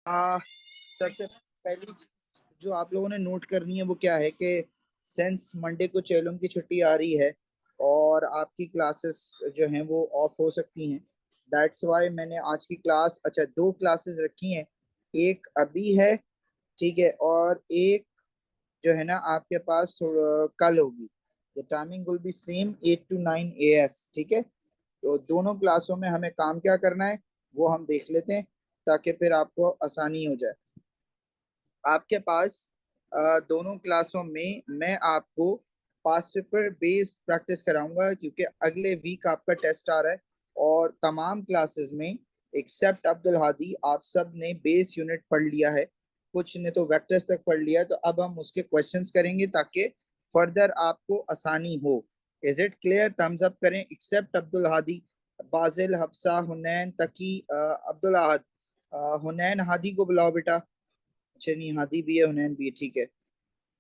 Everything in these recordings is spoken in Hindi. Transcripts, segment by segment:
आ, सबसे पहली चीज जो आप लोगों ने नोट करनी है वो क्या है कि सिंस मंडे को चेलों की छुट्टी आ रही है और आपकी क्लासेस जो हैं वो ऑफ हो सकती हैं। दैट्स वाई मैंने आज की क्लास, अच्छा, दो क्लासेस रखी हैं। एक अभी है, ठीक है, और एक जो है ना आपके पास कल होगी। The timing will be same 8 to 9 AS, ठीक है। तो दोनों क्लासों में हमें काम क्या करना है वो हम देख लेते हैं, ताकि फिर आपको आसानी हो जाए। आपके पास दोनों क्लासों में मैं आपको पास्ट पेपर बेस्ड प्रैक्टिस कराऊंगा, क्योंकि अगले वीक आपका टेस्ट आ रहा है। और तमाम क्लासेस में एक्सेप्ट अब्दुल हादी आप सब ने बेस यूनिट पढ़ लिया है, कुछ ने तो वेक्टर्स तक पढ़ लिया है। तो अब हम उसके क्वेश्चंस करेंगे ताकि फर्दर आपको आसानी हो। Is it clear? Thumbs up करें एक्सेप्ट अब्दुल हादी। बाजिल, हफ्सा, हुनैन, तकी, अब्दुल अहद। हुनैन हादी को बुलाओ बेटा। अच्छा, नहीं, हादी भी है, हुनैन भी है, ठीक है,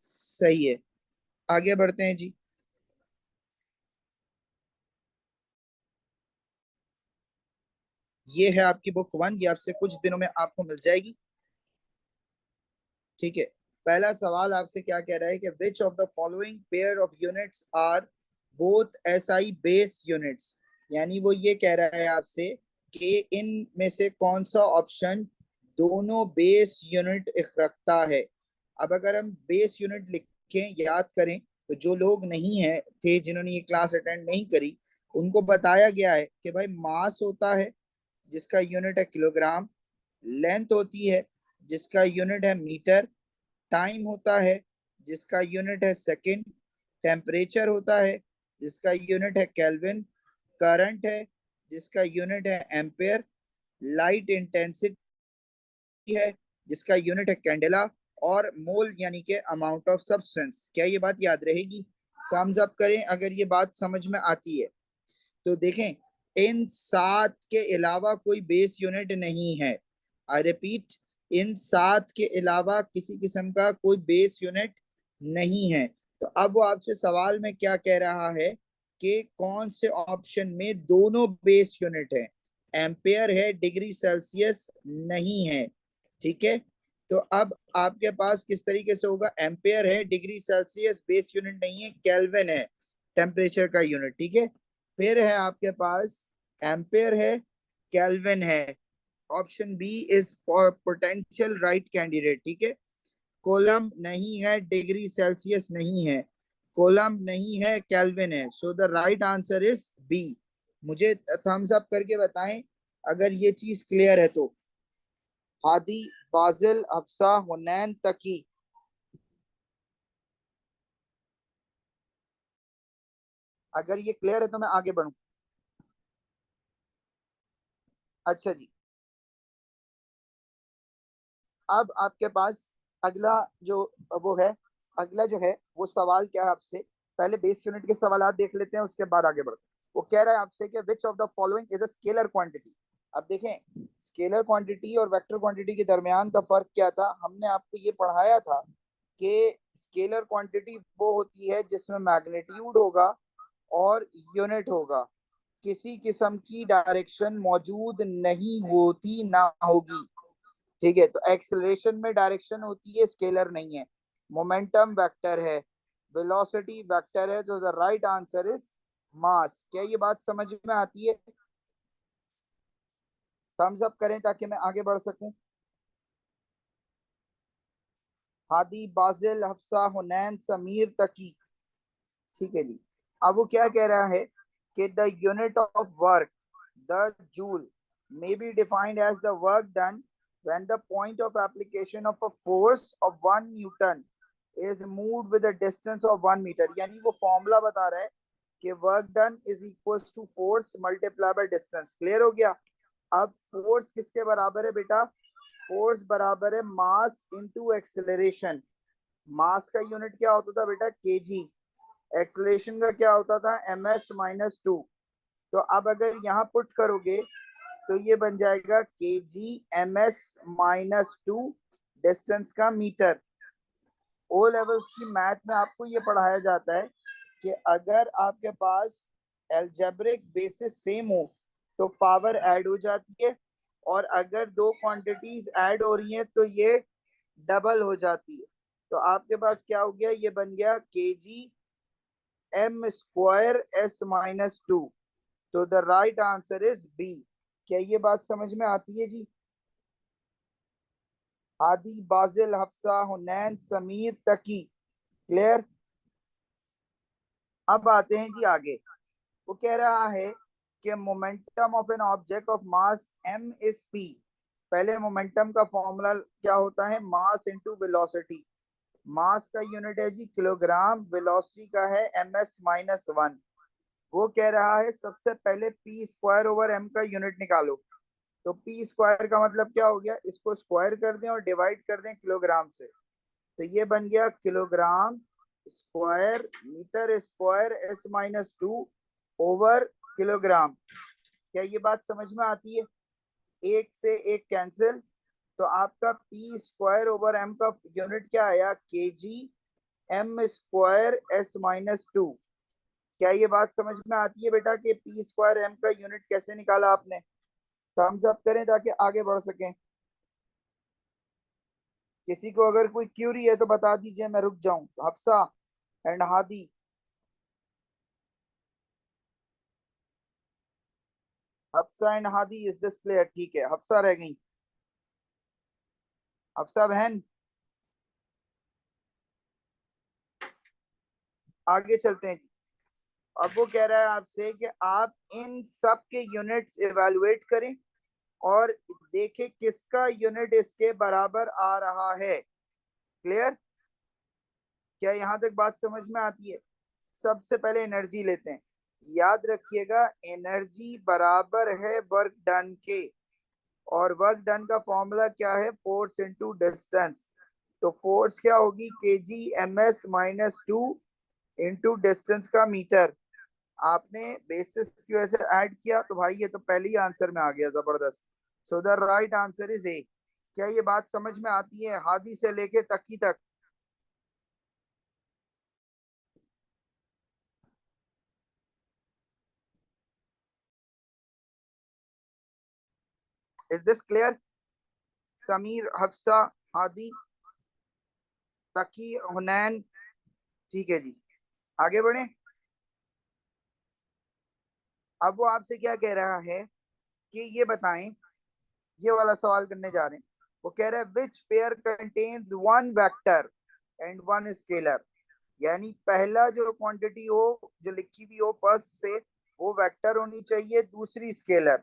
सही है। आगे बढ़ते हैं जी। ये है आपकी बुक 1, ये आपसे कुछ दिनों में आपको मिल जाएगी, ठीक है। पहला सवाल आपसे क्या कह रहा है कि which of the following pair of units are both SI base units. यानी वो ये कह रहा है आपसे कि इन में से कौन सा ऑप्शन दोनों बेस यूनिट रखता है। अब अगर हम बेस यूनिट लिखें, याद करें, तो जो लोग नहीं है थे, जिन्होंने ये क्लास अटेंड नहीं करी, उनको बताया गया है कि भाई मास होता है जिसका यूनिट है किलोग्राम, लेंथ होती है जिसका यूनिट है मीटर, टाइम होता है जिसका यूनिट है सेकंड, टेम्परेचर होता है जिसका यूनिट है केल्विन, करंट है जिसका यूनिट है एम्पेयर, लाइट इंटेंसिटी है जिसका यूनिट है कैंडेला, और मोल यानी कि अमाउंट ऑफ सब्सटेंस। क्या ये बात याद रहेगी? थम्स अप करें अगर ये बात समझ में आती है। तो देखें, इन सात के अलावा कोई बेस यूनिट नहीं है। आई रिपीट, इन सात के अलावा किसी किस्म का कोई बेस यूनिट नहीं है। तो अब वो आपसे सवाल में क्या कह रहा है कि कौन से ऑप्शन में दोनों बेस यूनिट है। एम्पेयर है, डिग्री सेल्सियस नहीं है, ठीक है। तो अब आपके पास किस तरीके से होगा? एम्पेयर है, डिग्री सेल्सियस बेस यूनिट नहीं है, केल्विन है टेम्परेचर का यूनिट, ठीक है। फिर है आपके पास एम्पेयर है, केल्विन है। Option B is potential right candidate, ठीक है। कोलम नहीं है, डिग्री सेल्सियस नहीं है, कोलम नहीं है, केल्विन है। So the right answer is B. मुझे थम्स अप करके बताएं अगर ये चीज क्लियर है तो। हादी, बाजिल, हफ्सा, हुनैन, तकी। अगर ये क्लियर है तो मैं आगे बढ़ूं। अच्छा जी, अब आपके पास अगला जो वो है, अगला जो है वो सवाल क्या है आपसे। पहले बेस यूनिट के सवाल देख लेते हैं, उसके बाद आगे बढ़ते हैं। वो कह रहा है आपसे कि which of the following is a scalar quantity. अब देखें, स्केलर क्वांटिटी और वेक्टर क्वांटिटी के दरमियान का फर्क क्या था। हमने आपको ये पढ़ाया था कि स्केलर क्वांटिटी वो होती है जिसमें मैग्नीट्यूड होगा और यूनिट होगा, किसी किस्म की डायरेक्शन मौजूद नहीं होती, ना होगी, ठीक है। तो एक्सेलरेशन में डायरेक्शन होती है, स्केलर नहीं है। मोमेंटम वेक्टर है, वेलोसिटी वेक्टर है। तो the right answer is mass. क्या ये बात समझ में आती है? थम्स अप करें ताकि मैं आगे बढ़ सकूं। हादी, बाजिल, हफ्सा, हुनैन, समीर, तकी, ठीक है जी। अब वो क्या कह रहा है कि the unit of work, the joule, may be defined as the work done when the point of application of a force of 1 Newton is moved with a distance of 1 meter। यानी वो फॉर्मूला बता रहा है कि work done is equal to force multiply by distance. Clear हो गया? अब फोर्स किसके बराबर है बेटा? फोर्स बराबर है मास इनटू एक्सेलरेशन। मास का यूनिट क्या होता था बेटा? केजी। एक्सेलरेशन का क्या होता था? ms-2। तो अब अगर यहाँ पुट करोगे तो ये बन जाएगा kg ms-2, डिस्टेंस का मीटर। ओ लेवल्स की मैथ में आपको ये पढ़ाया जाता है कि अगर आपके पास एल्जेब्रिक बेसिस सेम हो तो पावर ऐड हो जाती है, और अगर दो क्वांटिटीज ऐड हो रही हैं तो ये डबल हो जाती है। तो आपके पास क्या हो गया, ये बन गया kg m² s-2। तो the right answer is B. क्या ये बात समझ में आती है जी? आदि, बाजिल, हफ्सा, हुनैन, समीर, तकी। क्लियर? अब आते हैं जी आगे। वो कह रहा है कि momentum of an object of mass m is p। पहले मोमेंटम का फॉर्मूला क्या होता है, मास इनटू वेलोसिटी। मास का यूनिट है जी किलोग्राम, वेलोसिटी का है ms-1। वो कह रहा है सबसे पहले p²/m का यूनिट निकालो। तो p² का मतलब क्या हो गया, इसको स्क्वायर कर दें और डिवाइड कर दें किलोग्राम से। तो ये बन गया kilogram square metre square s-2 over kilogram. क्या ये बात समझ में आती है? एक से एक कैंसिल। तो आपका p²/m का यूनिट क्या आया, kg m² s-2। क्या ये बात समझ में आती है बेटा कि p²m का यूनिट कैसे निकाला आपने? थम्स अप करें ताकि आगे बढ़ सकें। किसी को अगर कोई क्यूरी है तो बता दीजिए, मैं रुक जाऊं। Hafsa and Hadi. Hafsa and Hadi is this player. ठीक है, हफ्सा रह गई। हफ्सा बहन, आगे चलते हैं जी। अब वो कह रहा है आपसे कि आप इन सब के यूनिट्स इवेलुएट करें और देखें किसका यूनिट इसके बराबर आ रहा है। क्लियर? क्या यहां तक बात समझ में आती है? सबसे पहले एनर्जी लेते हैं। याद रखिएगा, एनर्जी बराबर है वर्क डन के। और वर्क डन का फॉर्मूला क्या है, फोर्स इनटू डिस्टेंस। तो फोर्स क्या होगी, kg-ms-2 इंटू डिस्टेंस का मीटर। आपने बेसिस की वजह से ऐड किया तो भाई ये तो पहले ही आंसर में आ गया, जबरदस्त। सो the right answer is a. क्या ये बात समझ में आती है, हादी से लेके तकी तक? Is this clear? Sameer, Hafsa, Hadi, Taqi, Hunain. ठीक है जी, आगे बढ़े। अब वो आपसे क्या कह रहा है कि ये बताएं, ये वाला सवाल करने जा रहे हैं। वो कह रहा है which pair contains one vector and one scalar. यानी पहला जो क्वांटिटी हो जो लिखी हुई हो फर्स्ट से, वो वेक्टर होनी चाहिए, दूसरी स्केलर।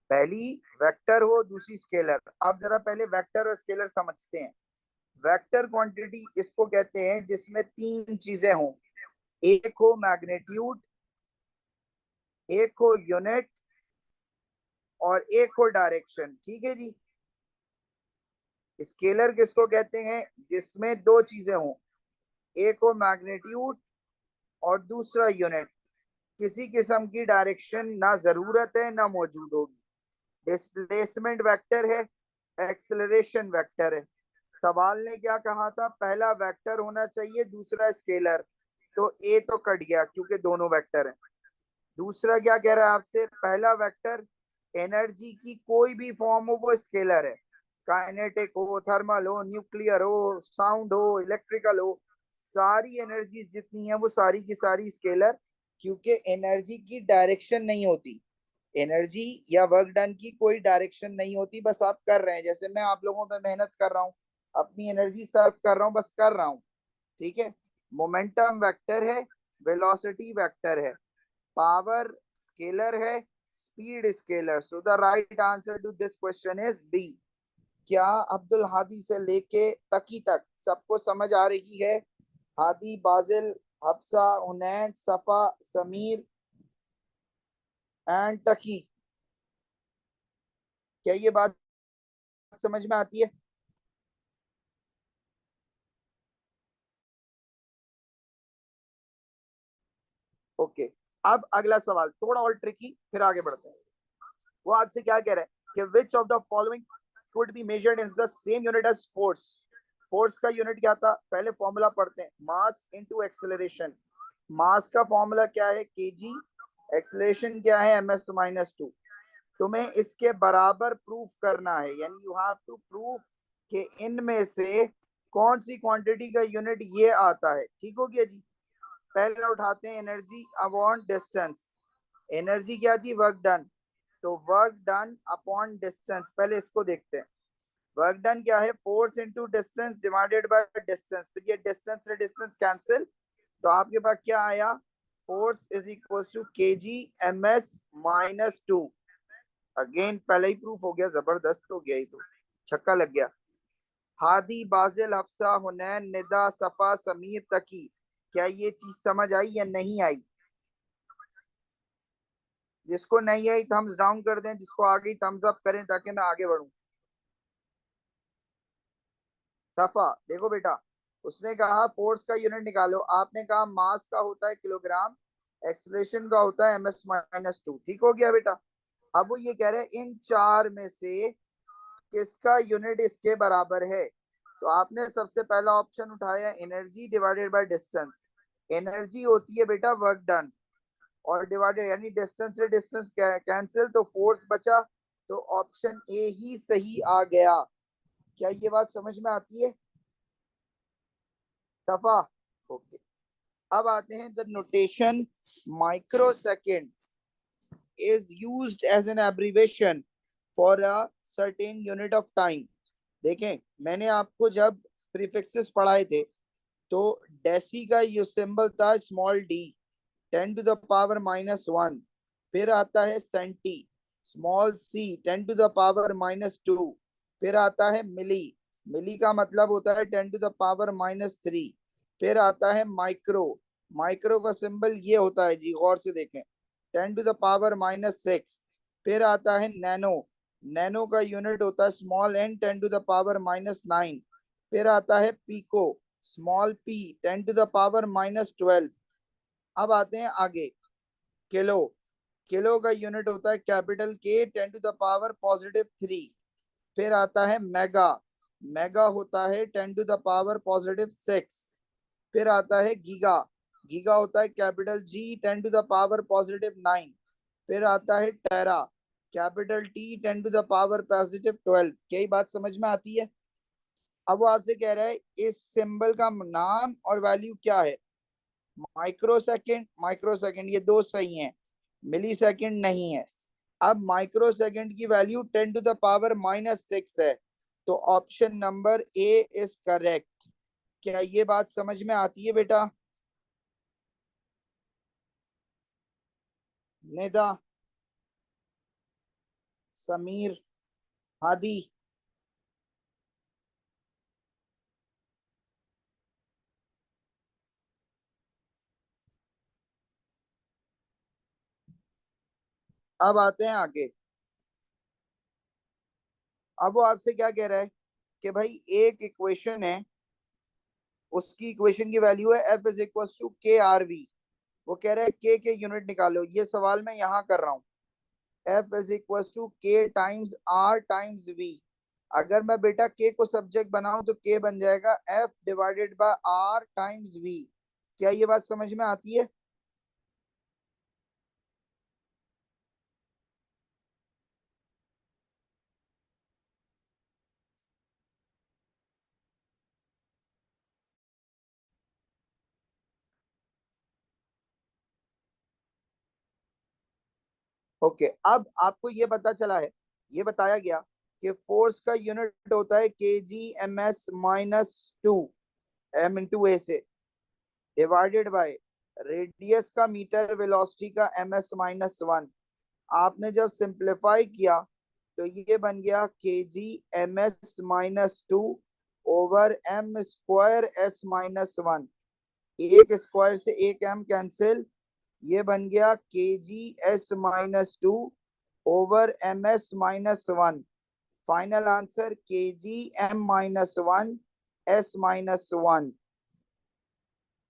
पहली वेक्टर हो, दूसरी स्केलर। आप जरा पहले वेक्टर और स्केलर समझते हैं। वेक्टर क्वांटिटी इसको कहते हैं जिसमें तीन चीजें हों। एक हो मैग्नीट्यूड, एक हो यूनिट, और एक हो डायरेक्शन। ठीक है जी। स्केलर किसको कहते हैं, जिसमें दो चीजें हों, एक हो मैग्नीट्यूड और दूसरा यूनिट। किसी किस्म की डायरेक्शन ना जरूरत है ना मौजूद होगी। डिस्प्लेसमेंट वेक्टर है, एक्सेलरेशन वेक्टर है। सवाल ने क्या कहा था, पहला वेक्टर होना चाहिए, दूसरा स्केलर। तो ए तो कट गया क्योंकि दोनों वेक्टर हैं। दूसरा क्या कह रहा है आपसे, पहला वेक्टर एनर्जी की कोई भी फॉर्म हो वो स्केलर है। काइनेटिक हो, थर्मल हो, न्यूक्लियर हो, साउंड हो, इलेक्ट्रिकल हो, सारी एनर्जीज जितनी है वो सारी की सारी स्केलर। क्योंकि एनर्जी की डायरेक्शन नहीं होती, एनर्जी या वर्क डन की कोई डायरेक्शन नहीं होती, बस आप कर रहे हैं। जैसे मैं आप लोगों पे मेहनत कर रहा हूँ, अपनी एनर्जी सर्व कर रहा हूँ, बस कर रहा हूँ। ठीक है। मोमेंटम वेक्टर है, वेलोसिटी वेक्टर है, पावर स्केलर है, speed scalar. So the right answer to this question is B. क्या अब्दुल हादी से लेके तकी तक सबको समझ आ रही है? हादी, बाजिल, हफ्सा, हुनैन, सफा, समीर एंड तकी। क्या ये बात समझ में आती है? ओके। अब अगला सवाल थोड़ा और ट्रिकी, फिर आगे बढ़ते हैं। वो आपसे क्या कह रहा है कि which of the following could be measured in the same unit as force. Force का यूनिट क्या था, पहले फॉर्मूला पढ़ते हैं, मास इनटू एक्सेलरेशन। मास का फॉर्मूला क्या है, केजी। एक्सेलरेशन क्या है, ms-2। तुम्हें इसके बराबर प्रूफ करना है, यानी यू हैव टू प्रूफ कि इनमें से कौन सी क्वांटिटी का यूनिट ये आता है। ठीक हो गया जी। पहले उठाते हैं एनर्जी अपॉन डिस्टेंस। एनर्जी क्या थी? Work done. तो वर्क डन अपॉन डिस्टेंस, पहले इसको देखते हैं। वर्क डन क्या है? Force into distance divided by distance. तो ये डिस्टेंस से डिस्टेंस कैंसिल, तो आपके पास क्या आया? Force is equal to K G M S -2। Again पहले ही प्रूफ हो गया, जबरदस्त हो गया, ये तो छक्का लग गया। हादी बाजिल हफ्सा हुनैन निदा सफा समीर तकी, क्या ये चीज समझ आई या नहीं आई? जिसको नहीं आई थम्स डाउन कर दें, जिसको आ गई थम्स अप करें ताकि मैं आगे बढ़ूं। सफा देखो बेटा, उसने कहा फोर्स का यूनिट निकालो, आपने कहा मास का होता है किलोग्राम, एक्सलेशन का होता है ms-2। ठीक हो गया बेटा। अब वो ये कह रहे हैं इन चार में से किसका यूनिट इसके बराबर है। तो आपने सबसे पहला ऑप्शन उठाया energy divided by distance. Energy होती है बेटा वर्क डन, और डिवाइडेड यानी डिस्टेंस से डिस्टेंस कैंसिल, तो फोर्स बचा। तो ऑप्शन ए ही सही आ गया। क्या ये बात समझ में आती है? सफा। ओके। अब आते हैं the notation micro second is used as an abbreviation for a certain unit of time। देखें, मैंने आपको जब प्रीफिक्सेस पढ़ाए थे तो डेसी का ये सिंबल था स्मॉल डी, 10⁻⁻1। फिर आता है सेंटी, स्मॉल सी, 10⁻⁻2। फिर आता है मिली, मिली का मतलब होता है 10⁻⁻3। फिर आता है माइक्रो, माइक्रो का सिंबल ये होता है जी, गौर से देखें, 10⁻⁻6। फिर आता है नैनो, नैनो का यूनिट होता है स्मॉल एन, 10⁻⁻9। फिर आता है पीको, स्मॉल पी, 10⁻⁻12। अब आते हैं आगे किलो, किलो का यूनिट होता है कैपिटल के, 10⁻⁻3। फिर आता है मेगा, मेगा होता है 10⁻⁻6। फिर आता है गीगा, गीगा होता है कैपिटल जी, 10⁻⁻9। फिर आता है टेरा, कैपिटल टी, 10⁻⁻12। क्या बात समझ में आती है? अब वो आपसे कह रहा है इस सिंबल का नाम और वैल्यू क्या है। माइक्रो सेकेंड, माइक्रो सेकेंड ये दो सही हैं, मिली सेकेंड नहीं है। अब माइक्रो सेकेंड की वैल्यू 10⁻⁻6 है, तो option number A is correct. क्या ये बात समझ में आती है बेटा? निदा, समीर, हादी। अब आते हैं आगे। अब वो आपसे क्या कह रहा है कि भाई एक इक्वेशन है, उसकी इक्वेशन की वैल्यू है एफ इज इक्वल टू के आर वी। वो कह रहा है के यूनिट निकालो। ये सवाल मैं यहाँ कर रहा हूँ। एफ इज इक्वल टू के टाइम्स आर टाइम्स वी। अगर मैं बेटा के को सब्जेक्ट बनाऊं तो के बन जाएगा F divided by R times V. क्या ये बात समझ में आती है? ओके। अब आपको ये पता चला है, ये बताया गया कि फोर्स का यूनिट होता है K G M S -2 M into A से, डिवाइडेड बाय रेडियस का मीटर वेलोसिटी का ms-1। आपने जब सिंप्लीफाई किया तो ये बन गया के जी ms-2 over M square s-1। एक स्क्वायर से एक m कैंसिल, ये बन गया के जी s-2 over ms-1। Final answer के जी m-1 s-1।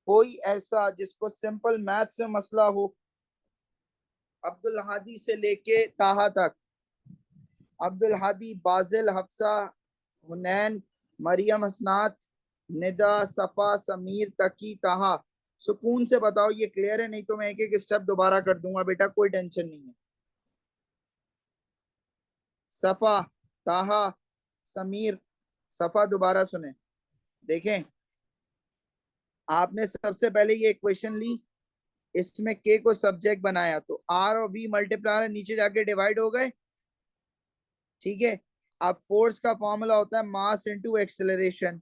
कोई ऐसा जिसको सिंपल मैथ से मसला हो, अब्दुल हादी से लेके ताहा तक, अब्दुल हादी, बाजिल, हफ्सा, हुनैन, मरियम, हसनात, निदा, सफा, समीर, तकी, ताहा, सुकून से बताओ ये क्लियर है? नहीं तो मैं एक एक स्टेप दोबारा कर दूंगा बेटा, कोई टेंशन नहीं है। सफा, ताहा, समीर। सफा दोबारा सुने, देखें। आपने सबसे पहले ये इक्वेशन ली, इसमें के को सब्जेक्ट बनाया, तो आर और वी मल्टीप्लाई नीचे जाके डिवाइड हो गए, ठीक है। अब फोर्स का फॉर्मूला होता है मास इनटू एक्सेलरेशन।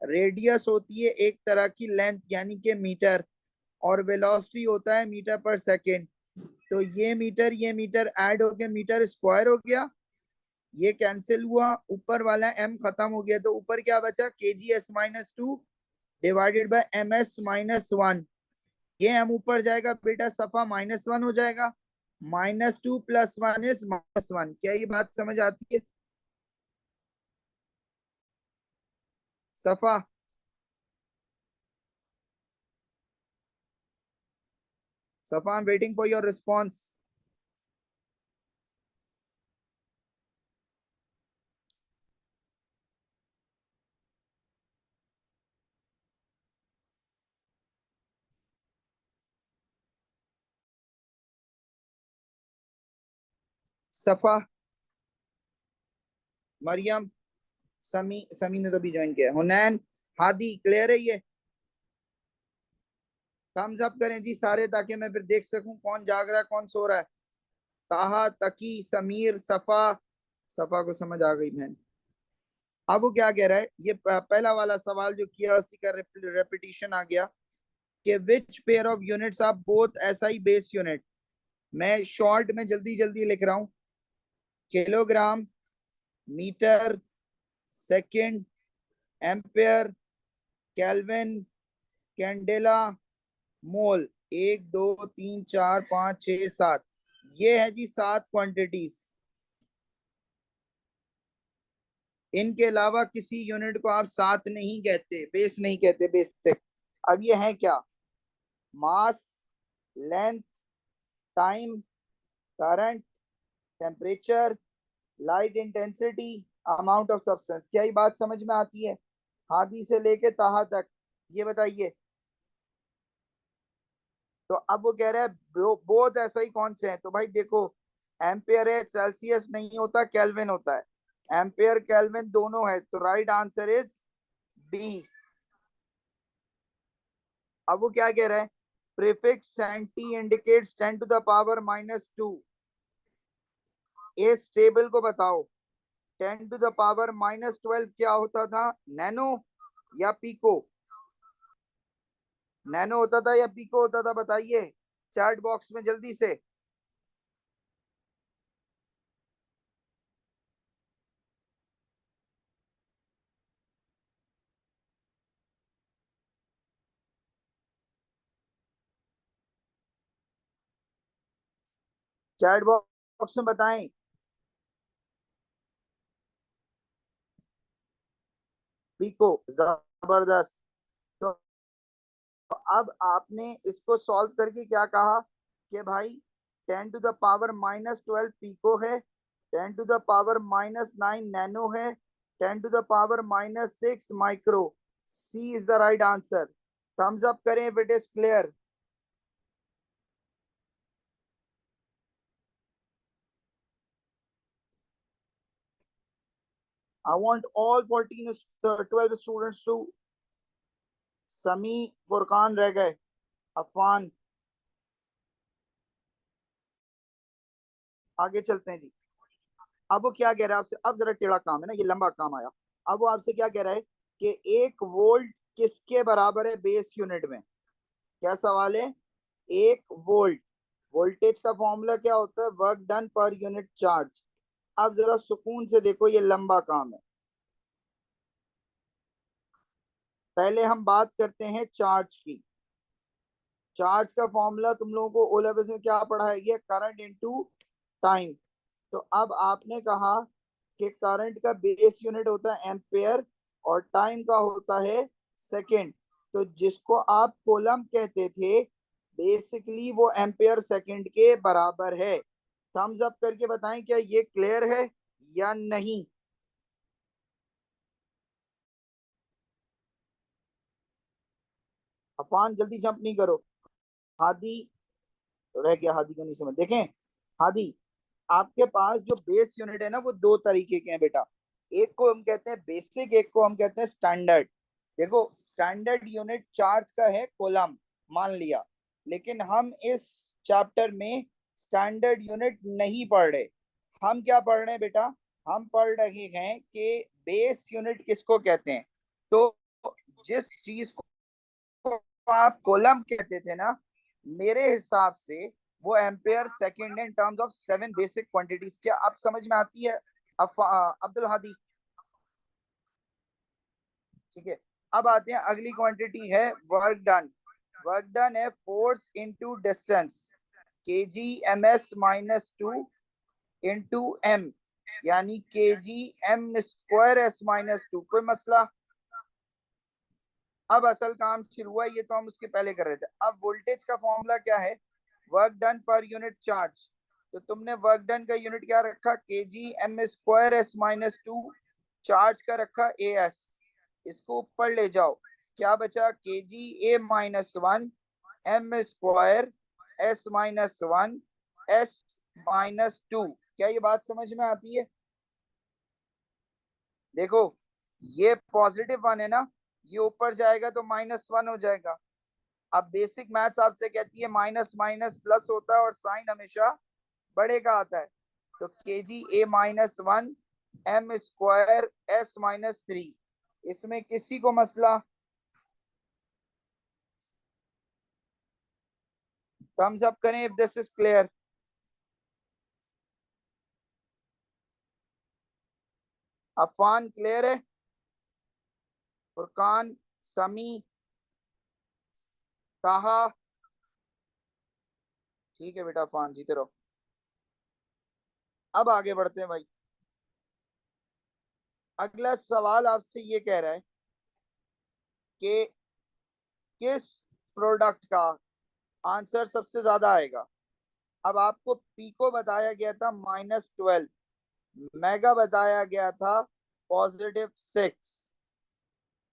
रेडियस होती है एक तरह की लेंथ यानी कि मीटर, और वेलोसिटी होता है मीटर पर सेकेंड। तो ये मीटर ऐड होके मीटर स्क्वायर हो गया, ये कैंसिल हुआ, ऊपर वाला एम खत्म हो गया, तो ऊपर क्या बचा, K G S minus two divided by M S minus one. ये एम ऊपर जाएगा बेटा, सफा माइनस वन हो जाएगा। -2 + 1 इज -1। क्या ये बात समझ आती है सफा? सफा, I am waiting for your response. सफा, मरियम, समी, समी ने तो भी ज्वाइन किया, हुनैन, हादी, क्लियर है ये? थम्स अप करें जी सारे, ताकि मैं फिर देख सकूं कौन जाग रहा है कौन सो रहा है। ताहा, तकी, समीर, सफा। सफा को समझ आ गई बहन। अब वो क्या कह रहा है, ये पहला वाला सवाल जो किया उसी का रेपिटेशन आ गया कि which pair of units are both SI base unit. मैं शॉर्ट में जल्दी जल्दी लिख रहा हूं। Kilogram, metre, second, ampere, kelvin, candela, mole. 1 2 3 4 5 6 7, ये है जी 7 क्वांटिटीज। इनके अलावा किसी यूनिट को आप सात नहीं कहते, बेस नहीं कहते, बेसिक। अब ये है क्या, mass, length, time, current, temperature, light intensity, amount of substance. क्या ये बात समझ में आती है? हादी से लेके ताहा तक, ये बताइए। तो अब वो कह रहा है बोथ ऐसा ही कौन से हैं, तो भाई देखो, एम्पेयर है, सेल्सियस नहीं होता, केल्विन होता है। एम्पेयर केल्विन दोनों है, तो राइट आंसर इज बी। अब वो क्या कह रहा है, प्रीफिक्स सेंटी इंडिकेट्स 10⁻⁻²। इस टेबल को बताओ, 10⁻⁻12 क्या होता था, नैनो या पीको? नैनो होता था या पीको होता था, बताइए चैट बॉक्स में जल्दी से। चैट बॉक्स में बताएं। पीको, जबरदस्त। तो अब आपने इसको सॉल्व करके क्या कहा कि भाई 10⁻⁻12 पीको है, 10⁻⁻9 नैनो है, 10⁻⁻6 micro. C is the right answer. Thumbs up करें if it is clear. I want all 14 12 students to। समी, फुरकान रह गए, अफवान। आगे चलते हैं जी। अब वो क्या कह रहा है आपसे, अब जरा टेढ़ा काम है ना, ये लंबा काम आया। अब वो आपसे क्या कह रहा है कि 1 वोल्ट किसके बराबर है बेस यूनिट में? क्या सवाल है, 1 वोल्ट, वोल्टेज का फॉर्मूला क्या होता है, वर्क डन पर यूनिट चार्ज। अब जरा सुकून से देखो, ये लंबा काम है। पहले हम बात करते हैं चार्ज की। चार्ज का फॉर्मूला तुम लोगों को ओ लेवल में क्या पढ़ा है, ये करंट इनटू टाइम। तो अब आपने कहा कि करंट का बेस यूनिट होता है एम्पेयर, और टाइम का होता है सेकंड। तो जिसको आप कोलम कहते थे, बेसिकली वो एम्पेयर सेकंड के बराबर है। थम्स अप करके बताएं क्या ये क्लियर है या नहीं। अफान जल्दी जंप नहीं करो। हादी रह गया, हादी को नहीं समझ, देखें हादी, आपके पास जो बेस यूनिट है ना वो दो तरीके के हैं बेटा। एक को हम कहते हैं बेसिक, एक को हम कहते हैं स्टैंडर्ड। देखो स्टैंडर्ड यूनिट चार्ज का है कोलम, मान लिया, लेकिन हम इस चैप्टर में स्टैंडर्ड यूनिट नहीं पढ़ रहे। हम क्या पढ़ रहे हैं बेटा? हम पढ़ रहे हैं कि बेस यूनिट किसको कहते हैं। तो जिस चीज को आप कोलम कहते थे ना, मेरे हिसाब से वो ampere second in terms of 7 basic quantities. क्या आप समझ में आती है अब्दुल हादी? ठीक है। अब आते हैं, अगली क्वांटिटी है वर्क डन। वर्क डन है force into distance, K G M S minus two into M, यानी K G M square S minus two. कोई मसला? अब असल काम शुरू हुआ, ये तो हम उसके पहले कर रहे थे। अब वोल्टेज का फॉर्मूला क्या है? वर्क डन पर यूनिट चार्ज। तो तुमने वर्क डन का यूनिट क्या रखा? K G M square S minus two. Charge का रखा ए एस। इसको ऊपर ले जाओ, क्या बचा? K G A minus one M square S minus one S minus two. क्या ये बात समझ में आती है? देखो ये पॉजिटिव वन है ना, ये ऊपर जाएगा तो माइनस वन हो जाएगा। अब बेसिक मैथ्स आपसे कहती है माइनस माइनस प्लस होता है और साइन हमेशा बड़े का आता है। तो K G A minus one M square S minus three, इसमें किसी को मसला? थम्स अप करें if this is clear. Afan clear है? फुरकान, समी, ताहा? ठीक है बेटा, अफान जीते रहो। अब आगे बढ़ते हैं भाई। अगला सवाल आपसे ये कह रहा है कि किस प्रोडक्ट का आंसर सबसे ज्यादा आएगा। अब आपको पीको बताया गया था -12, मेगा बताया गया था +6,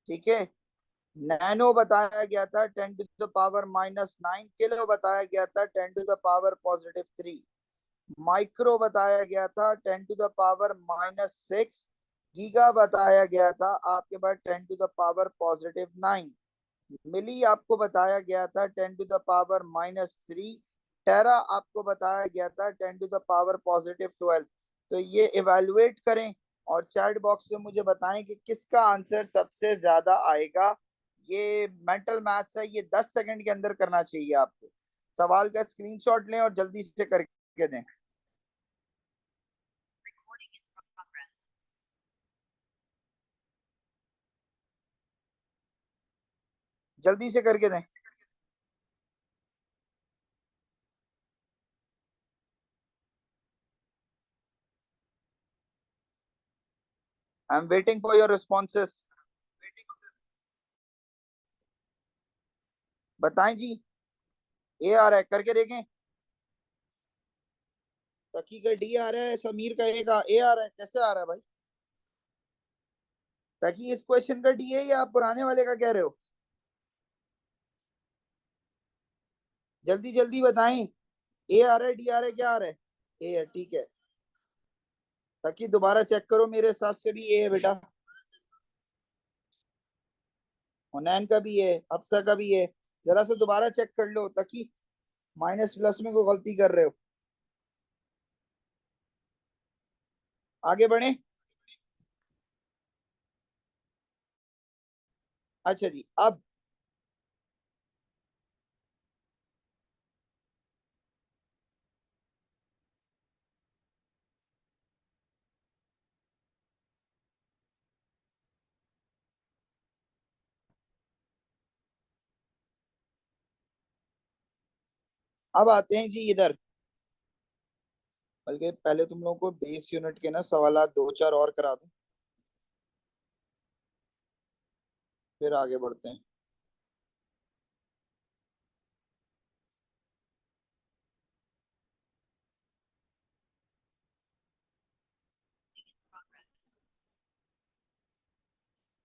ठीक है। नैनो बताया गया था 10⁻⁻⁹, किलो बताया गया था 10⁻⁻3, माइक्रो बताया गया था 10⁻⁻6, गीगा बताया गया था आपके पास 10⁻⁻9, मिली आपको बताया गया था 10⁻⁻3, टेरा आपको बताया गया था 10⁻⁻12। तो ये इवेलुएट करें और चैट बॉक्स में मुझे बताएं कि किसका आंसर सबसे ज्यादा आएगा। ये मेंटल मैथ्स है, ये 10 सेकंड के अंदर करना चाहिए आपको। सवाल का स्क्रीनशॉट लें और जल्दी से करके दें। जल्दी से करके दें। I am waiting for your responses. बताएं जी। ए आ रहा है, करके देखें। तकी का डी आ रहा है, समीर का ए का ए आ रहा है। कैसे आ रहा है भाई? तकी इस क्वेश्चन का डी है या आप पुराने वाले का कह रहे हो? जल्दी जल्दी बताएं। ए आ रहा है, डी आ रहा है, क्या आ रहा है? ए है, ठीक है। ताकि दोबारा चेक करो, मेरे हिसाब से भी ए है बेटा। हुनैन का भी है, अफसर का भी है। जरा से दोबारा चेक कर लो, ताकि माइनस प्लस में कोई गलती कर रहे हो। आगे बढ़े। अच्छा जी, अब आते हैं जी इधर। बल्कि पहले तुम लोगों को बेस यूनिट के ना सवाल दो चार और करा दूं, फिर आगे बढ़ते हैं।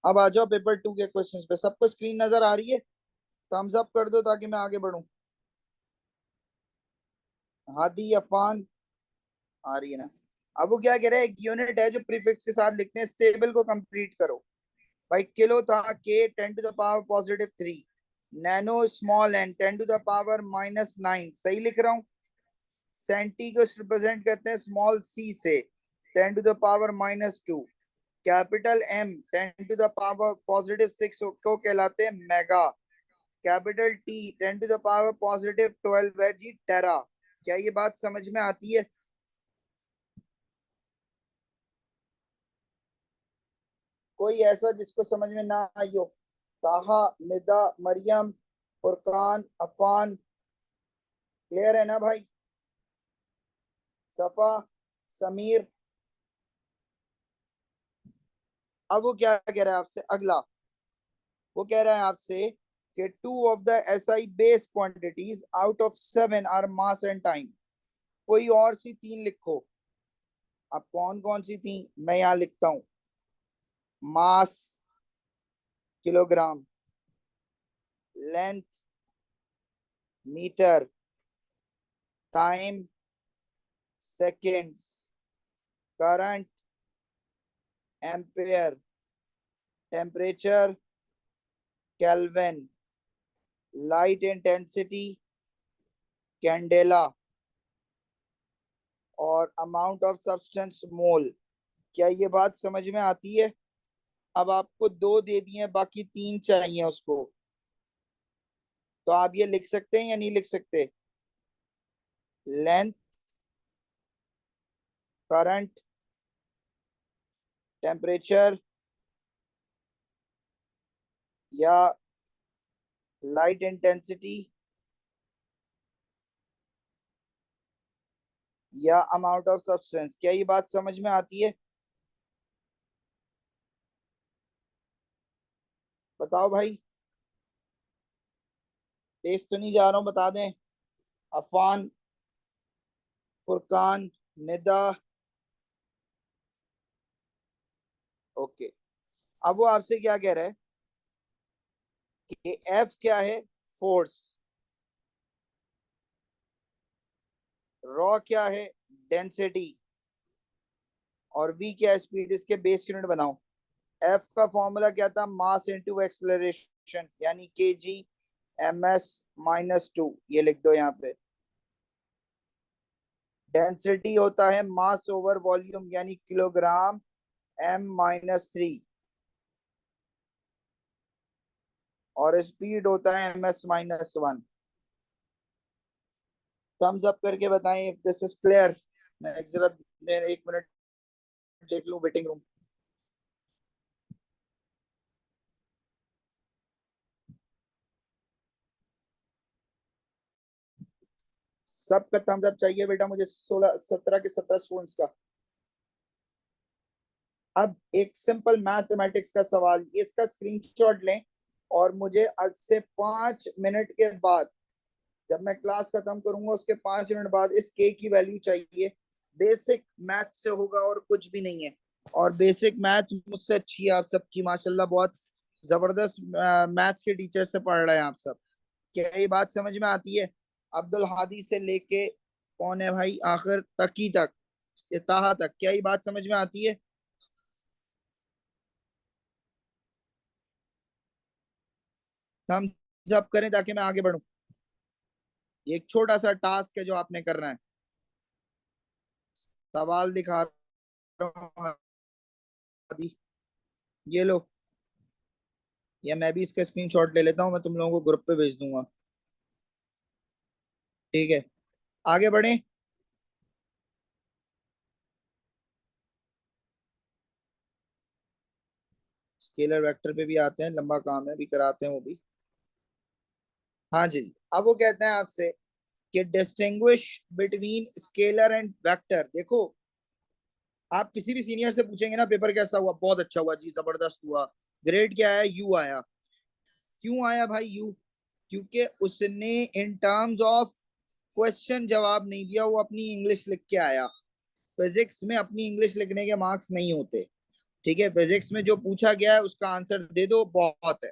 अब आ जाओ पेपर 2 के क्वेश्चंस पे। सबको स्क्रीन नजर आ रही है? थम्स अप कर दो ताकि मैं आगे बढ़ूं। हादी, अफान, आ रही है ना। अब वो क्या कह रहा है, एक यूनिट है जो प्रीफिक्स के साथ लिखते हैं, इस टेबल को कंप्लीट करो। भाई किलो था के 10⁻⁻3, नैनो स्मॉल एन 10⁻⁻9, सही लिख रहा हूँ। सेंटी को रिप्रेजेंट करते हैं स्मॉल सी से 10⁻⁻2। कैपिटल एम 10⁻⁻6 को कहलाते हैं मेगा। कैपिटल टी 10⁻⁻12 है जी टेरा। क्या ये बात समझ में आती है? कोई ऐसा जिसको समझ में ना आई हो? ताहा, निदा, मरियम, फुरकान, अफान, क्लियर है ना भाई? सफा, समीर। अब वो क्या कह रहा है आपसे अगला? वो कह रहा है आपसे कि two of the SI base quantities out of 7 are mass and time. कोई और सी तीन लिखो। अब कौन कौन सी थी मैं यहाँ लिखता हूँ। Mass kilogram, length metre, time seconds, current ampere, temperature kelvin, light intensity candela, और अमाउंट ऑफ सब्सटेंस मोल। क्या ये बात समझ में आती है? अब आपको दो दे दिए हैं, बाकी तीन चाहिए उसको। तो आप ये लिख सकते हैं या नहीं लिख सकते? लेंथ, करंट, टेम्परेचर, या लाइट इंटेंसिटी, या अमाउंट ऑफ सब्सटेंस। क्या ये बात समझ में आती है? बताओ भाई। तेज तो नहीं जा रहा हूं, बता दें। अफान, फुरकान, निदा। ओके। अब वो आपसे क्या कह रहा है कि एफ क्या है? फोर्स। रॉ क्या है? डेंसिटी। और वी क्या है? स्पीड। इसके बेस यूनिट बनाओ। एफ का फॉर्मूला क्या था? मास इनटू एक्सेलरेशन, यानी के जी एम एस -2। ये लिख दो यहाँ पे। डेंसिटी होता है मास ओवर वॉल्यूम, यानी किलोग्राम M-3। और स्पीड होता है MS-1। थम्स अप करके बताएं इफ दिस इज क्लियर। मैं जरा एक मिनट देख लूं वेटिंग रूम। सबका थम्स अप चाहिए बेटा मुझे, 16 17 के 17 स्टूडेंट्स का। अब एक सिंपल मैथमेटिक्स का सवाल, इसका स्क्रीनशॉट लें और मुझे आज से 5 मिनट के बाद, जब मैं क्लास खत्म करूंगा उसके 5 मिनट बाद, इस के की वैल्यू चाहिए। बेसिक मैथ से होगा और कुछ भी नहीं है। और बेसिक मैथ मुझसे अच्छी है आप सबकी माशाल्लाह, बहुत जबरदस्त मैथ्स के टीचर से पढ़ रहे हैं आप सब। क्या ये बात समझ में आती है? अब्दुल हादी से लेके कौन है भाई आखिर तकी तक, ये ताहा तक, क्या ये बात समझ में आती है? थम्स अप करें ताकि मैं आगे बढ़ूं। ये एक छोटा सा टास्क है जो आपने करना है। सवाल दिखा रहा हूं हादी, ये लो। या मैं भी इसका स्क्रीनशॉट ले लेता हूँ, मैं तुम लोगों को ग्रुप पे भेज दूंगा। ठीक है, आगे बढ़े। स्केलर वेक्टर पे भी आते हैं, लंबा काम है, अभी कराते हैं वो भी। हाँ जी। अब वो कहते हैं आपसे कि distinguish between scalar and vector. देखो, आप किसी भी सीनियर से पूछेंगे ना पेपर कैसा हुआ, बहुत अच्छा हुआ जी, जबरदस्त हुआ। ग्रेड क्या आया? यू आया। क्यों आया भाई यू? क्योंकि उसने इन टर्म्स ऑफ क्वेश्चन जवाब नहीं दिया, वो अपनी इंग्लिश लिख के आया। फिजिक्स में अपनी इंग्लिश लिखने के मार्क्स नहीं होते। ठीक है, फिजिक्स में जो पूछा गया है उसका आंसर दे दो, बहुत है।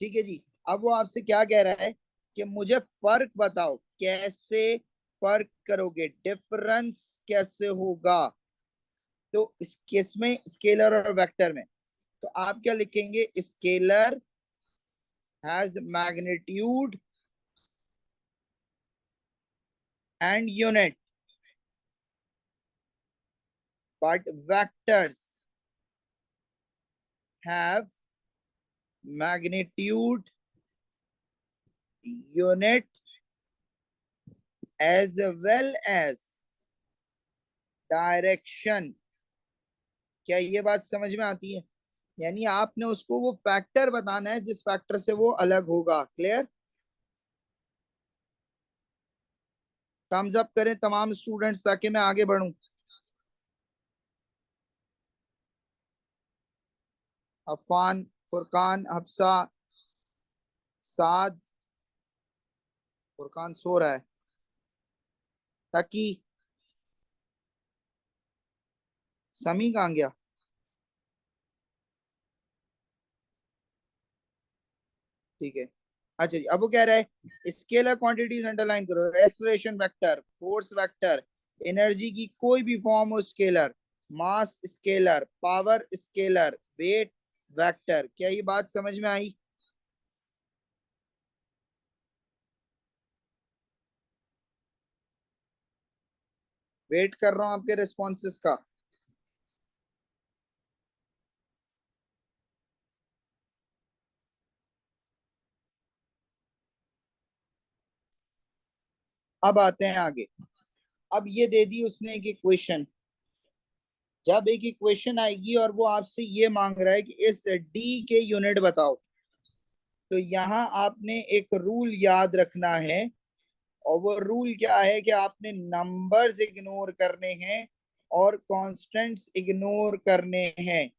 ठीक है जी। अब वो आपसे क्या कह रहा है कि मुझे फर्क बताओ कैसे फर्क करोगे, डिफरेंस कैसे होगा, तो इस केस में स्केलर और वेक्टर में, तो आप क्या लिखेंगे, scalar has magnitude and unit but vectors have magnitude, unit as well as direction. क्या ये बात समझ में आती है? यानी आपने उसको वो फैक्टर बताना है जिस फैक्टर से वो अलग होगा। क्लियर? थम्स अप करें तमाम स्टूडेंट्स ताकि मैं आगे बढ़ूं। अफान, फुरकान, हफ्सा, साद, फुरकान सो रहा है, ताकि समी कहाँ गया? ठीक है। अच्छा जी, अब वो कह रहा है स्केलर क्वांटिटीज अंडरलाइन करो, acceleration vector, force vector, energy की कोई भी फॉर्म हो scalar, mass scalar, power scalar, weight vector. क्या ये बात समझ में आई? वेट कर रहा हूं आपके रिस्पॉन्सेस का। अब आते हैं आगे। अब ये दे दी उसने एक इक्वेशन। जब एक इक्वेशन आएगी और वो आपसे ये मांग रहा है कि इस डी के यूनिट बताओ, तो यहाँ आपने एक रूल याद रखना है। और वो रूल क्या है कि आपने नंबर्स इग्नोर करने हैं और कांस्टेंट्स इग्नोर करने हैं।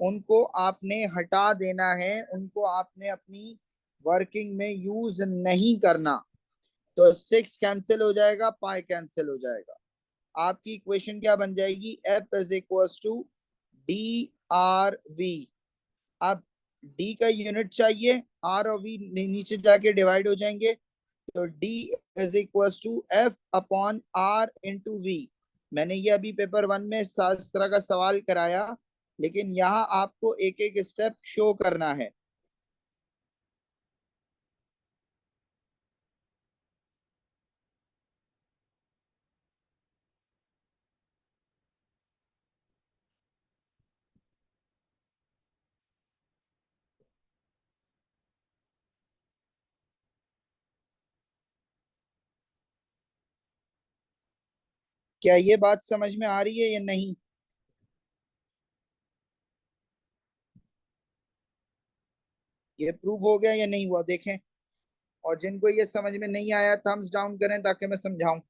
उनको आपने हटा देना है, उनको आपने अपनी वर्किंग में यूज नहीं करना। तो 6 कैंसिल हो जाएगा, पाई कैंसिल हो जाएगा। आपकी इक्वेशन क्या बन जाएगी, F is equal to D R V. अब डी का यूनिट चाहिए, आर और वी नीचे जाके डिवाइड हो जाएंगे। तो D is equal to F upon R into V. मैंने ये अभी पेपर 1 में इस तरह का सवाल कराया, लेकिन यहाँ आपको एक एक स्टेप शो करना है। क्या ये बात समझ में आ रही है या नहीं? ये प्रूव हो गया या नहीं हुआ, देखें। और जिनको ये समझ में नहीं आया थम्स डाउन करें ताकि मैं समझाऊं।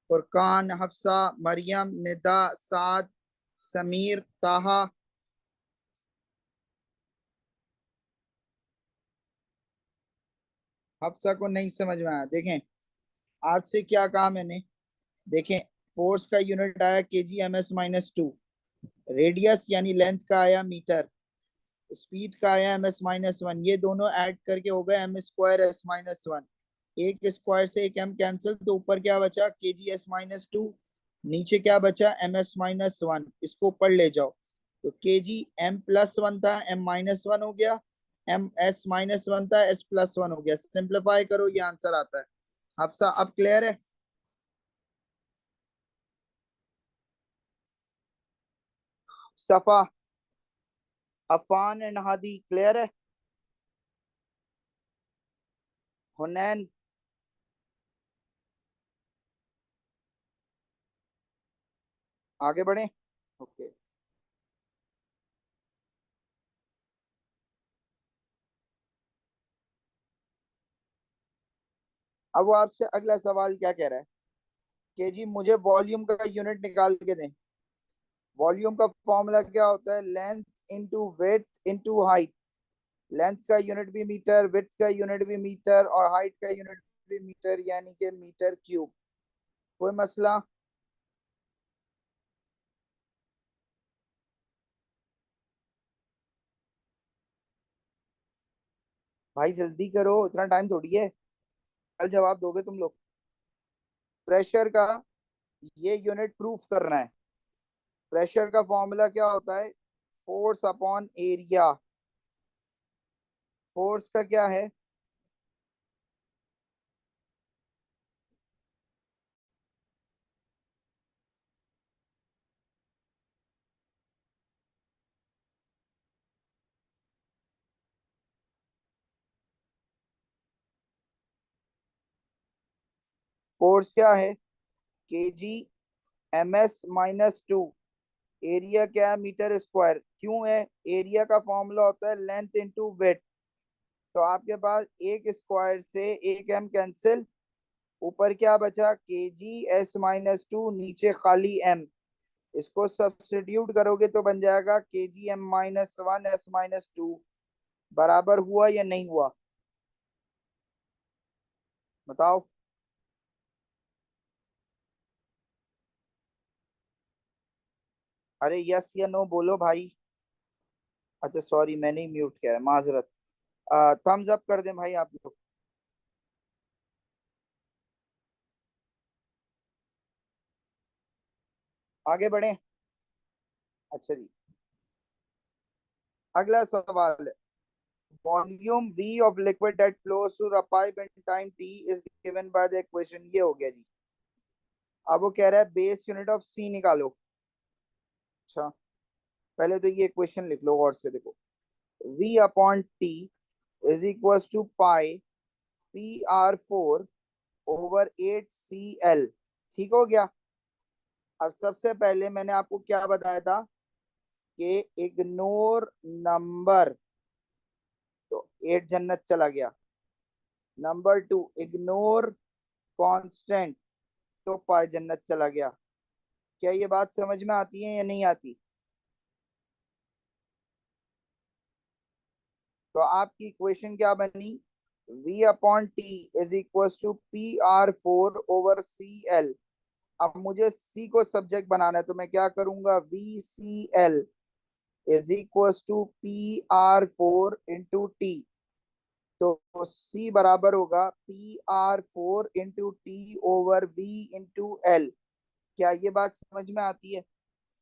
फुरकान, हफ्सा, मरियम, निदा, साद, समीर, ताहा। हफ्सा को नहीं समझ में आया, देखें। आज से क्या कहा मैंने, देखें। फोर्स का यूनिट आया K G M S minus two, radius यानी लेंथ का आया मीटर, स्पीड का आया एम एस माइनस वन। ये दोनों ऐड करके हो गए M square S minus one. एक स्क्वायर से एक एम कैंसिल, तो ऊपर क्या बचा, K G S minus to. नीचे क्या बचा, एम एस माइनस वन। इसको ऊपर ले जाओ, तो K G M plus one था, एम माइनस वन हो गया। एम एस माइनस वन था, एस प्लस वन हो गया। सिंप्लीफाई करो, ये आंसर आता है। हफ्सा अब क्लियर है? सफा, अफान एंड हादी क्लियर है? हुनैन, आगे बढ़े। ओके। अब वो आपसे अगला सवाल क्या कह रहा है कि जी मुझे वॉल्यूम का यूनिट निकाल के दें। वॉल्यूम का फॉर्मूला क्या होता है, length into width into height. Length का यूनिट भी मीटर, विड्थ का यूनिट भी मीटर, और हाइट का यूनिट भी मीटर, यानी कि मीटर क्यूब। कोई मसला? भाई जल्दी करो, इतना टाइम थोड़ी है। कल जवाब दोगे तुम लोग। प्रेशर का ये यूनिट प्रूफ करना है। प्रेशर का फॉर्मूला क्या होता है? Force upon area. फोर्स का क्या है? फोर्स क्या है? K G M S minus two. Area क्या है? Metre square. क्यों है? एरिया का फॉर्मूला होता है लेंथ इंटू विड्थ। तो आपके पास एक स्क्वायर से एक एम कैंसिल, ऊपर क्या बचा? केजी एस माइनस टू, नीचे खाली एम। इसको सब्स्टिट्यूट करोगे तो बन जाएगा K G M minus one S minus two. बराबर हुआ या नहीं हुआ? बताओ। अरे यस या नो बोलो भाई। अच्छा सॉरी, मैंने ही म्यूट किया है, माजरत। थम्स अप कर दें भाई आप लोग। आगे बढ़े। अच्छा जी, अगला सवाल है। Volume V of liquid that flows through a pipe in time t is given by the equation। ये हो गया जी। अब वो कह रहा है बेस यूनिट ऑफ C निकालो। अच्छा, पहले तो ये इक्वेशन लिख लो और से देखो। V upon T is equal to pi PR4 over 8CL। ठीक हो गया। अब सबसे पहले मैंने आपको क्या बताया था कि इग्नोर नंबर, तो 8 जन्नत चला गया। नंबर टू, इग्नोर कांस्टेंट, तो पाई जन्नत चला गया। क्या ये बात समझ में आती है या नहीं आती? तो आपकी इक्वेशन क्या बनी? V upon T is equal to PR4 over CL। अब मुझे C को सब्जेक्ट बनाना है, तो मैं क्या करूंगा? VCL is equal to PR4 into T. तो C बराबर होगा PR4 into T over V into L। क्या ये बात समझ में आती है?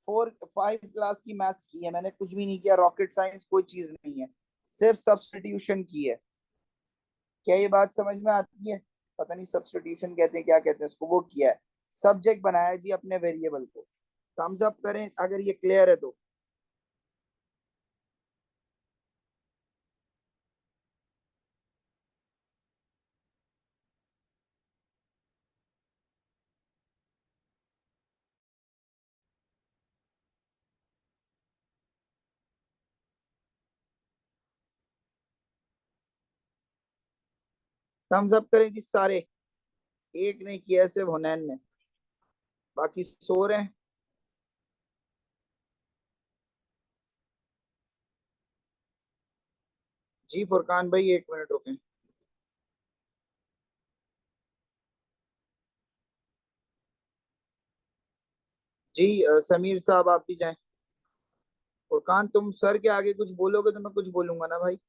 4 5 क्लास की मैथ्स की है मैंने, कुछ भी नहीं किया, रॉकेट साइंस कोई चीज नहीं है, सिर्फ सब्स्टिट्यूशन की है। क्या ये बात समझ में आती है? पता नहीं सब्स्टिट्यूशन कहते हैं क्या कहते हैं उसको, वो किया है। सब्जेक्ट बनाया जी अपने वेरिएबल को। थम्स अप करें अगर ये क्लियर है तो। थम्स अप करें जी सारे। एक ने किया सिर्फ हुनैन ने, बाकी सो रहे हैं। जी फुरकान भाई, 1 मिनट रुकें। जी समीर साहब आप भी जाएं। फुरकान तुम सर के आगे कुछ बोलोगे तो मैं कुछ बोलूंगा ना भाई।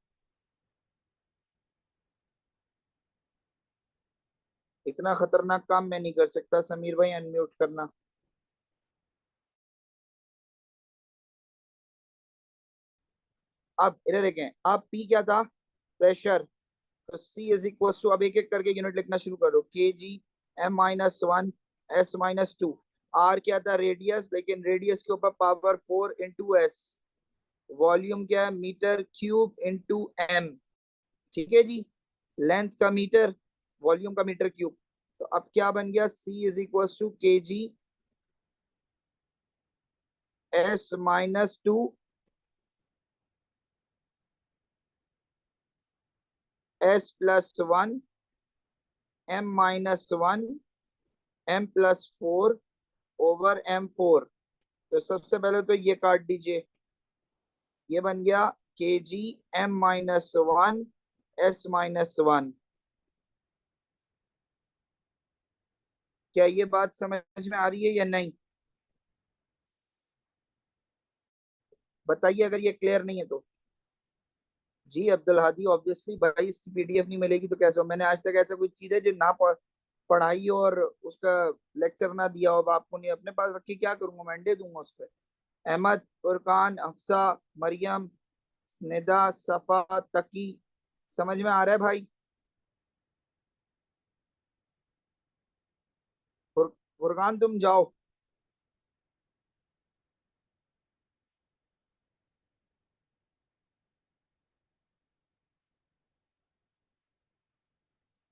इतना खतरनाक काम मैं नहीं कर सकता समीर भाई, अनम्यूट करना। अब इधर देखें, अब पी क्या था? प्रेशर। तो सी इज इक्वल टू, अब एक एक करके यूनिट लिखना शुरू करो। K G M minus one S minus two. R क्या था? रेडियस, लेकिन रेडियस के ऊपर पावर 4 इंटू एस। वॉल्यूम क्या है? Metre cube into M. ठीक है जी। लेंथ का मीटर, वॉल्यूम का मीटर क्यूब। तो अब क्या बन गया? सी is equal to K G S minus two S plus one M minus one M plus four over M4। तो सबसे पहले तो ये काट दीजिए। ये बन गया K G M minus one S minus one. क्या ये बात समझ में आ रही है या नहीं? बताइए अगर ये क्लियर नहीं है तो। जी अब्दुल हादी, ऑब्वियसली भाई इसकी पीडीएफ नहीं मिलेगी तो कैसे हो? मैंने आज तक ऐसा कोई चीज है जो ना पढ़ाई हो और उसका लेक्चर ना दिया हो, अब आपको नहीं अपने पास रखी, क्या करूंगा? मंडे दूंगा उस पर। अहमद, फुरकान, हफ्सा, मरियम, निदा, सफा, तकी। समझ में आ रहा है भाई? फुरकान तुम जाओ।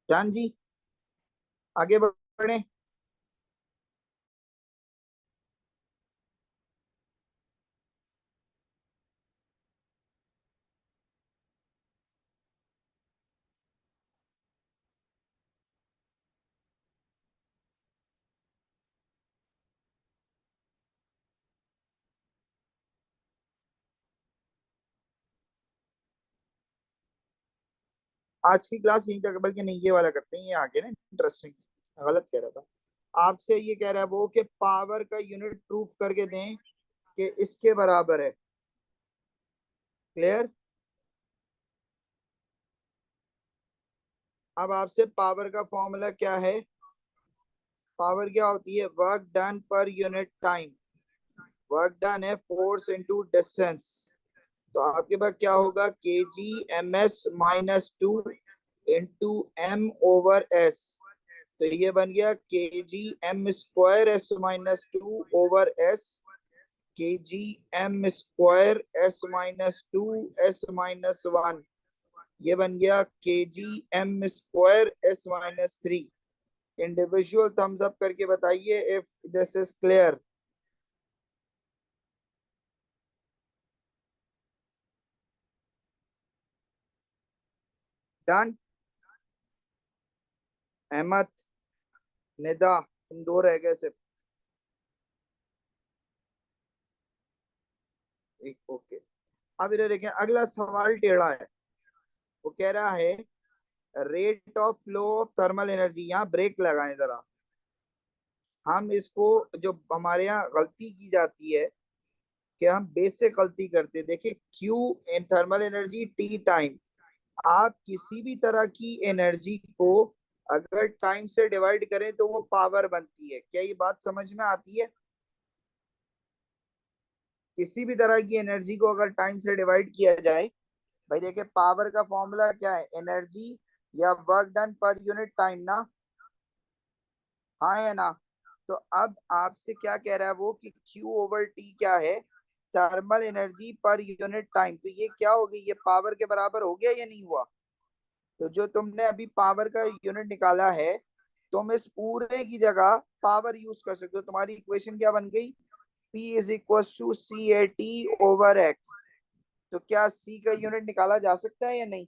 जान जी, आगे बढ़े। आज की क्लास यहीं तक, बल्कि नहीं ये वाला करते हैं, ये आगे ना इंटरेस्टिंग। गलत कह रहा था। आपसे ये कह रहा है वो कि पावर का यूनिट प्रूफ करके दें कि इसके बराबर है। क्लियर? अब आपसे पावर का फॉर्मूला क्या है? पावर क्या होती है? वर्क डन पर यूनिट टाइम। वर्क डन है फोर्स इंटू डिस्टेंस। तो आपके पास क्या होगा? K G M S minus two into M over S. तो ये बन गया K G M square S minus two over S. K G M square S minus two S minus one. ये बन गया K G M square S minus three. Individual thumbs up करके बताइए if this is clear. Done. Ahmad, Nida, तुम दो रह गए सिर्फ। एक, ओके। अब इधर देखें, अगला सवाल टेढ़ा है। वो कह रहा है rate of flow of thermal energy. यहाँ ब्रेक लगाएं जरा। हम इसको, जो हमारे यहाँ गलती की जाती है कि हम बेसिक गलती करते हैं। देखिए, Q in thermal energy, T time. आप किसी भी तरह की एनर्जी को अगर टाइम से डिवाइड करें तो वो पावर बनती है। क्या ये बात समझ में आती है? किसी भी तरह की एनर्जी को अगर टाइम से डिवाइड किया जाए, भाई देखिए पावर का फॉर्मूला क्या है? एनर्जी या वर्क डन पर यूनिट टाइम ना। हाँ या ना? तो अब आपसे क्या कह रहा है वो कि Q ओवर टी क्या है? थर्मल एनर्जी पर यूनिट टाइम। तो ये क्या हो गई? ये पावर के बराबर हो गया या नहीं हुआ? तो जो तुमने अभी पावर का यूनिट निकाला है, तुम इस पूरे की जगह पावर यूज कर सकते हो। तुम्हारी इक्वेशन क्या बन गई? P is equal to C A T over X. तो क्या C का यूनिट निकाला जा सकता है या नहीं?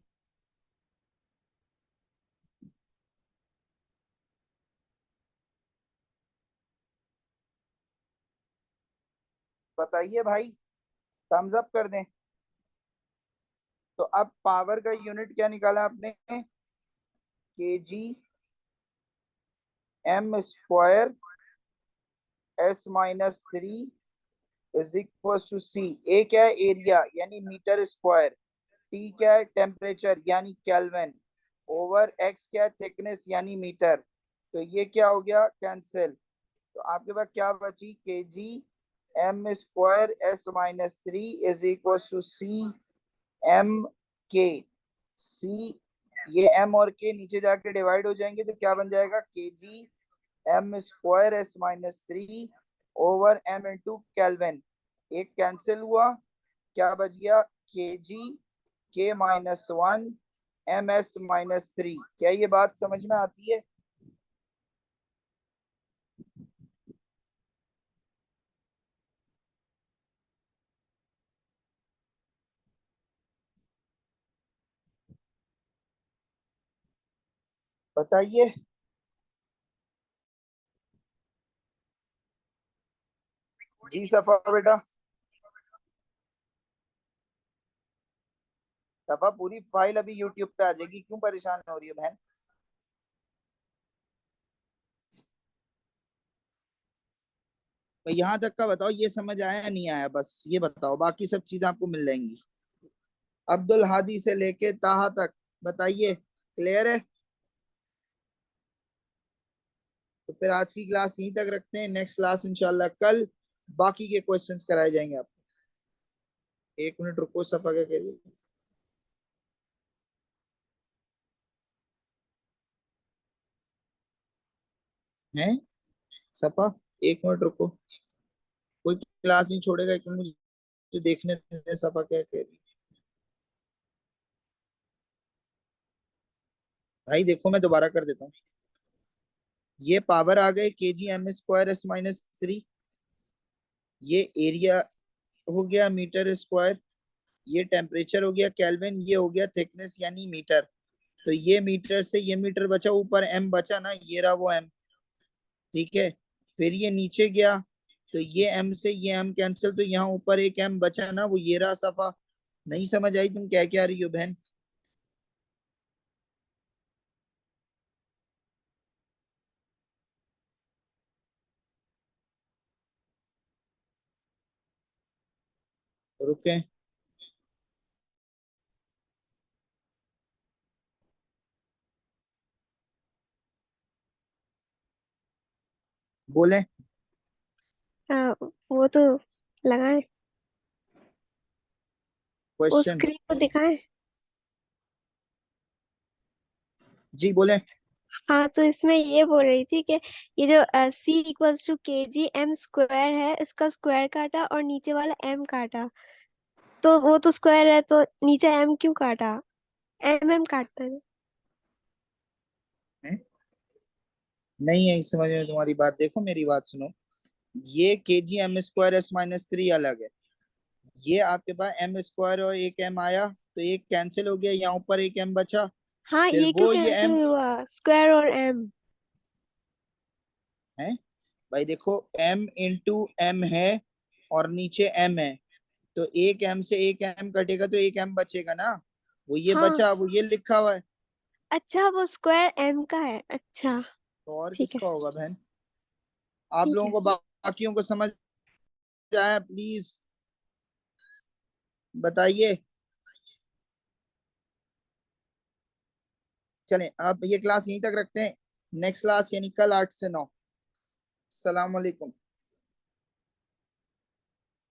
बताइए भाई, थम्स अप कर दें। तो अब पावर का यूनिट क्या निकाला आपने? K G M square S minus three is equal to C. A क्या है? एरिया यानी मीटर स्क्वायर। टी क्या है? टेम्परेचर यानी केल्विन। ओवर एक्स क्या है? थिकनेस यानी मीटर। तो ये क्या हो गया? कैंसिल। तो आपके पास क्या बची? K G M square S minus three is equal to C M K. C, ये एम और के नीचे जाके डिवाइड हो जाएंगे तो क्या बन जाएगा? K G M square S minus three over M into kelvin. एक कैंसिल हुआ, क्या बच गया? K G K minus one M S minus three. क्या ये बात समझ में आती है? बताइए। जी सफा बेटा। सफा, पूरी फाइल अभी यूट्यूब पे आ जाएगी, क्यों परेशान हो रही है बहन? तो यहाँ तक का बताओ, ये समझ आया या नहीं आया? बस ये बताओ, बाकी सब चीजें आपको मिल जाएंगी। अब्दुल हादी से लेके ताहा तक, बताइए क्लियर है? तो फिर आज की क्लास यहीं तक रखते हैं, नेक्स्ट क्लास इंशाल्लाह कल बाकी के क्वेश्चंस कराए जाएंगे आपको। 1 मिनट रुको, सफा क्या कह रही है? सफा 1 मिनट रुको, कोई क्लास नहीं छोड़ेगा कि मुझे देखने दे सफा क्या कह रही है। भाई देखो मैं दोबारा कर देता हूँ। ये पावर आ गए kg m² s - 3, ये एरिया हो गया मीटर स्क्वायर, ये टेम्परेचर हो गया केल्विन, ये हो गया थिकनेस यानी मीटर। तो ये मीटर से ये मीटर बचा, ऊपर एम बचा ना, ये रहा वो एम। ठीक है, फिर ये नीचे गया, तो ये एम से ये एम कैंसिल, तो यहाँ ऊपर एक एम बचा ना, वो ये रहा सफा। नहीं समझ आई तुम क्या क्या रही हो बहन? रुके, बोले हाँ, वो तो लगाए, वो क्वेश्चन। स्क्रीन को दिखाएं। जी बोले। हाँ, तो इसमें ये बोल रही थी कि ये जो C = kg m² है, इसका स्क्वायर काटा और नीचे वाला m काटा, तो वो तो स्क्वायर है, तो नीचे m क्यों काटा? m काटता है। हैं? नहीं है समझ में तुम्हारी बात, देखो मेरी बात सुनो। ये kg m² s - 3 अलग है। ये आपके पास एम स्क्वायर और एक एम आया, तो एक कैंसिल हो गया, यहाँ ऊपर एक एम बचा। हाँ, फिर ये क्यों वो ये कैंसिल एम हुआ, स्क्वायर और m? है। भाई देखो, एम इंटू एम है और नीचे एम है, तो एक एम से एक एम कटेगा तो एक एम बचेगा ना, वो ये हाँ, बचा, वो ये लिखा हुआ है। अच्छा, वो स्क्वायर m का है, अच्छा। तो और ठीक है, किसका होगा बहन? आप ठीक लोगों है। को बाकियों को समझ आया प्लीज बताइए। चलें अब ये क्लास यहीं तक रखते हैं, नेक्स्ट क्लास यानी कल 8 से 9। अस्सलाम वालेकुम।